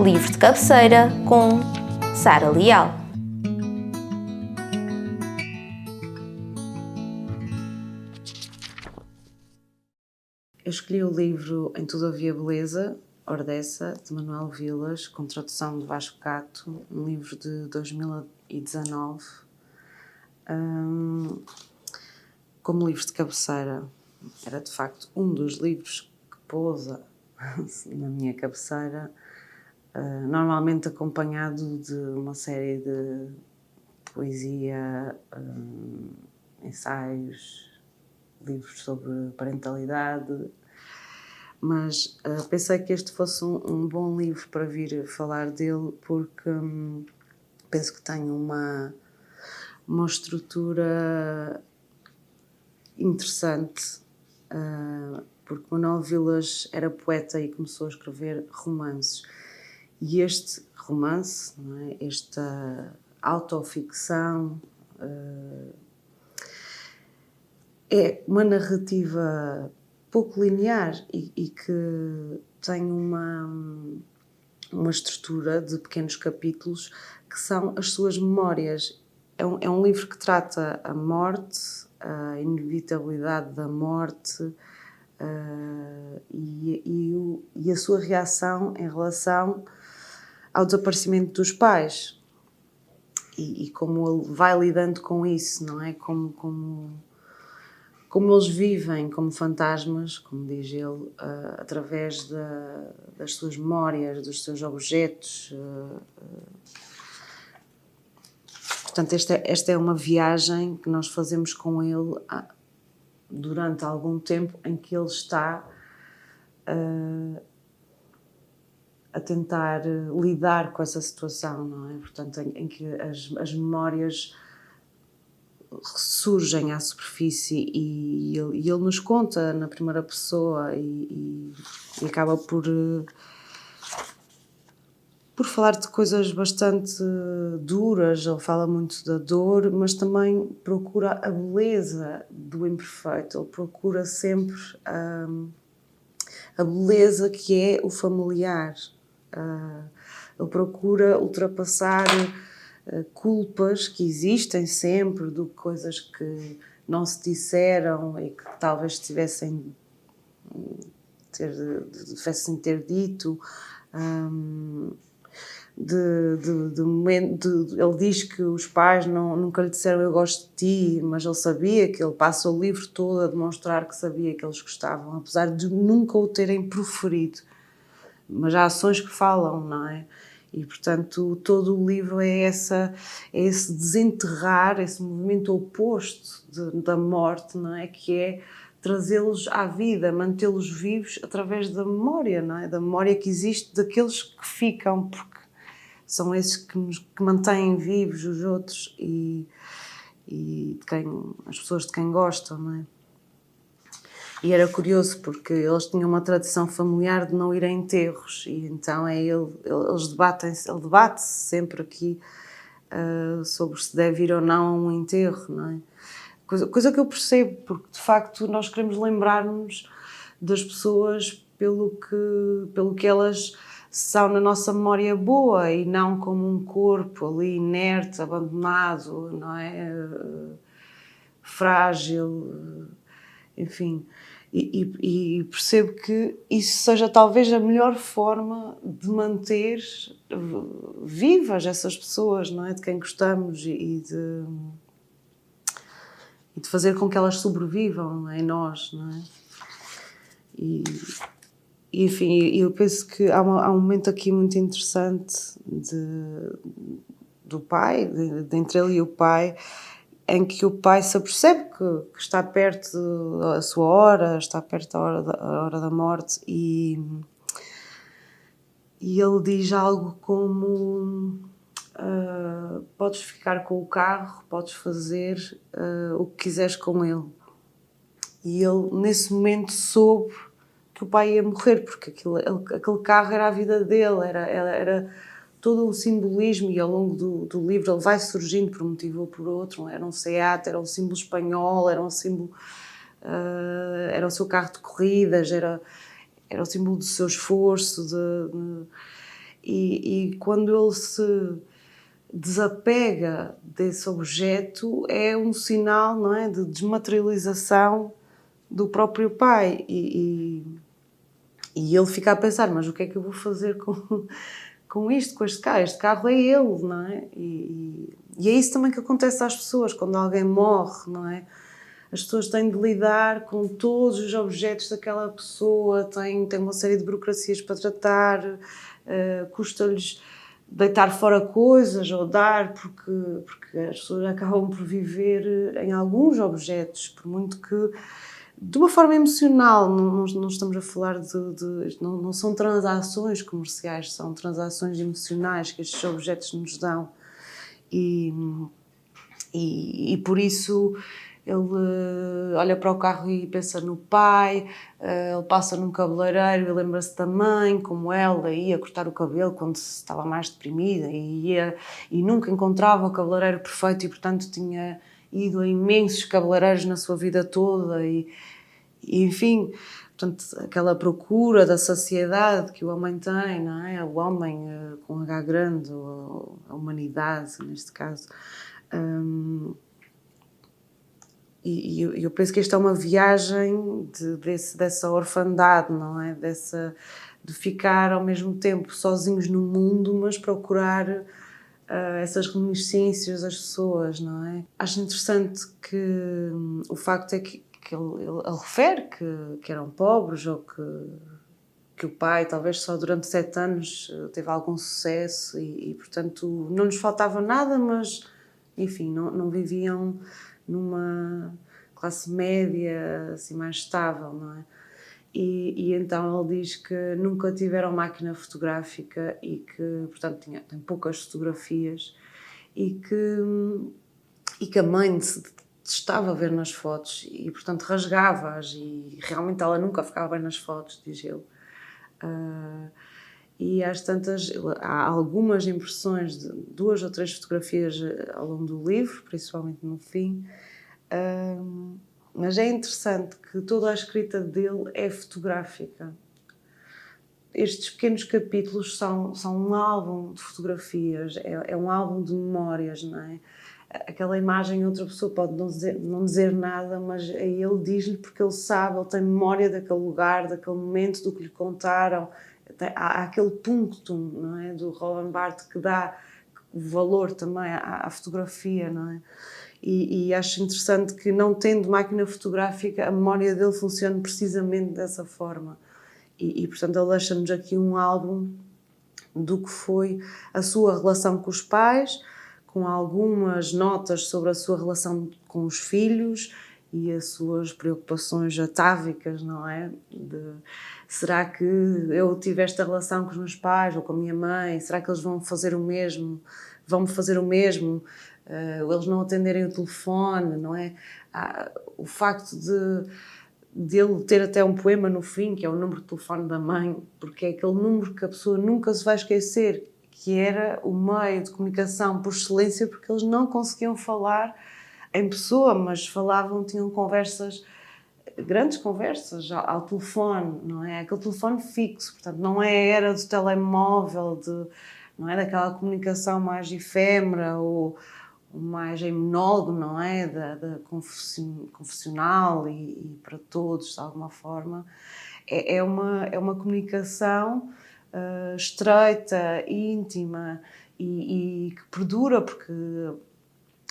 Livro de cabeceira com Sara Leal. Eu escolhi o livro Em Tudo Havia Beleza, Ordessa, de Manuel Vilas, com tradução de Vasco Cato, um livro de 2019. Como livro de cabeceira, era de facto um dos livros que pousa na minha cabeceira, normalmente acompanhado de uma série de poesia, ensaios, livros sobre parentalidade, mas pensei que este fosse um bom livro para vir falar dele, porque penso que tem uma estrutura interessante, porque Manuel Vilas era poeta e começou a escrever romances. E este romance, não é? Esta autoficção, é uma narrativa pouco linear e que tem uma estrutura de pequenos capítulos que são as suas memórias. É um livro que trata a morte, a inevitabilidade da morte, e a sua reação em relação ao desaparecimento dos pais e como ele vai lidando com isso, não é? Como eles vivem como fantasmas, como diz ele, através das suas memórias, dos seus objetos. Portanto, esta é uma viagem que nós fazemos com ele durante algum tempo, em que ele está a tentar lidar com essa situação, não é? Portanto, em que as memórias surgem à superfície e ele nos conta na primeira pessoa e acaba por falar de coisas bastante duras. Ele fala muito da dor, mas também procura a beleza do imperfeito. Ele procura sempre a beleza que é o familiar. Ele procura ultrapassar culpas que existem sempre, de coisas que não se disseram e que talvez tivessem ter dito. Ele diz que os pais nunca lhe disseram eu gosto de ti, mas ele sabia, que ele passa o livro todo a demonstrar que sabia que eles gostavam, apesar de nunca o terem proferido. Mas há ações que falam, não é? E, portanto, todo o livro é esse desenterrar, esse movimento oposto da morte, não é? Que é trazê-los à vida, mantê-los vivos através da memória, não é? Da memória que existe daqueles que ficam, porque são esses que mantêm vivos os outros e as pessoas de quem gostam, não é? E era curioso porque eles tinham uma tradição familiar de não ir a enterros e então ele debate-se sempre aqui sobre se deve ir ou não a um enterro, não é? Coisa que eu percebo, porque de facto nós queremos lembrar-nos das pessoas pelo que elas são na nossa memória boa e não como um corpo ali inerte, abandonado, não é? Frágil, enfim. E percebo que isso seja talvez a melhor forma de manter vivas essas pessoas, não é? De quem gostamos e de fazer com que elas sobrevivam em nós, não é? Enfim, eu penso que há um momento aqui muito interessante do pai, entre ele e o pai, em que o pai se apercebe que está perto da sua hora, está perto da hora da morte e ele diz algo como podes ficar com o carro, podes fazer o que quiseres com ele. E ele nesse momento soube que o pai ia morrer, porque aquele carro era a vida dele, era todo o simbolismo, e ao longo do livro ele vai surgindo por um motivo ou por outro. Era um Seat, era um símbolo espanhol, era um símbolo, era o seu carro de corridas, era o símbolo do seu esforço. E quando ele se desapega desse objeto, é um sinal, não é, de desmaterialização do próprio pai. E ele fica a pensar, mas o que é que eu vou fazer com isto, com este carro? Este carro é ele, não é? E é isso também que acontece às pessoas, quando alguém morre, não é? As pessoas têm de lidar com todos os objetos daquela pessoa, têm uma série de burocracias para tratar, custa-lhes deitar fora coisas ou dar, porque as pessoas acabam por viver em alguns objetos, por muito que de uma forma emocional, não estamos a falar não são transações comerciais, são transações emocionais que estes objetos nos dão. E por isso ele olha para o carro e pensa no pai, ele passa num cabeleireiro e lembra-se da mãe, como ela ia cortar o cabelo quando estava mais deprimida e nunca encontrava o cabeleireiro perfeito e, portanto, tinha ido a imensos cabeleireiros na sua vida toda e enfim, portanto, aquela procura da saciedade que o homem tem, não é? O homem com H grande, ou a humanidade, neste caso. E eu penso que esta é uma viagem dessa orfandade, não é? De ficar ao mesmo tempo sozinhos no mundo, mas procurar essas reminiscências das pessoas, não é? Acho interessante que o facto é que ele refere que eram pobres ou que o pai, talvez só durante 7 anos, teve algum sucesso e portanto, não lhes faltava nada, mas, enfim, não viviam numa classe média, assim, mais estável, não é? E então ele diz que nunca tiveram máquina fotográfica e que, portanto, tem poucas fotografias e que a mãe se estava a ver nas fotos e, portanto, rasgava-as e realmente ela nunca ficava bem nas fotos, diz ele. E às tantas, há algumas impressões de 2 ou 3 fotografias ao longo do livro, principalmente no fim, mas é interessante que toda a escrita dele é fotográfica. Estes pequenos capítulos são um álbum de fotografias, é um álbum de memórias, não é? Aquela imagem outra pessoa pode não dizer nada, mas ele diz-lhe porque ele sabe, ele tem memória daquele lugar, daquele momento, do que lhe contaram. Há aquele punctum, não é, do Roland Barthes que dá o valor também à fotografia, não é? E acho interessante que, não tendo máquina fotográfica, a memória dele funciona precisamente dessa forma. Portanto, ele deixa-nos aqui um álbum do que foi a sua relação com os pais, com algumas notas sobre a sua relação com os filhos e as suas preocupações atávicas, não é? Será que eu tive esta relação com os meus pais ou com a minha mãe? Será que eles vão fazer o mesmo? Vão-me fazer o mesmo? Eles não atenderem o telefone, não é? O facto de ele ter até um poema no fim, que é o número de telefone da mãe, porque é aquele número que a pessoa nunca se vai esquecer, que era o meio de comunicação por excelência, porque eles não conseguiam falar em pessoa, mas tinham conversas, grandes conversas ao telefone, não é? Aquele telefone fixo, portanto, não é a era do telemóvel, não é daquela comunicação mais efêmera ou mais em monólogo, não é? Da confessional e para todos, de alguma forma. É uma comunicação estreita, íntima e que perdura, porque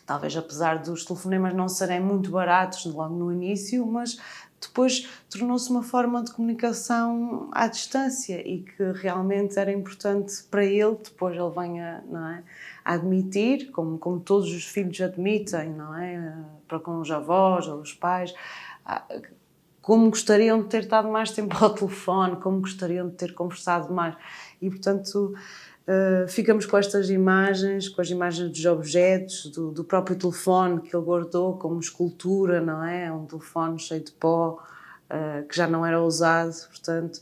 talvez apesar dos telefonemas não serem muito baratos logo no início, mas depois tornou-se uma forma de comunicação à distância e que realmente era importante para ele, depois ele venha, não é, a admitir, como todos os filhos admitem, não é, para com os avós ou os pais, como gostariam de ter estado mais tempo ao telefone, como gostariam de ter conversado mais. E, portanto, ficamos com estas imagens, com as imagens dos objetos, do próprio telefone que ele guardou como escultura, não é? Um telefone cheio de pó, que já não era usado, portanto.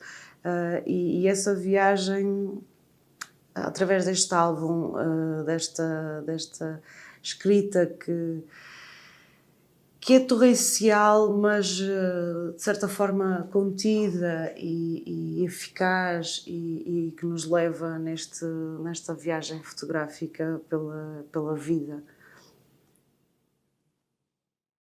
E essa viagem, através deste álbum, desta escrita, que que é torrencial, mas de certa forma contida e eficaz e que nos leva nesta viagem fotográfica pela vida.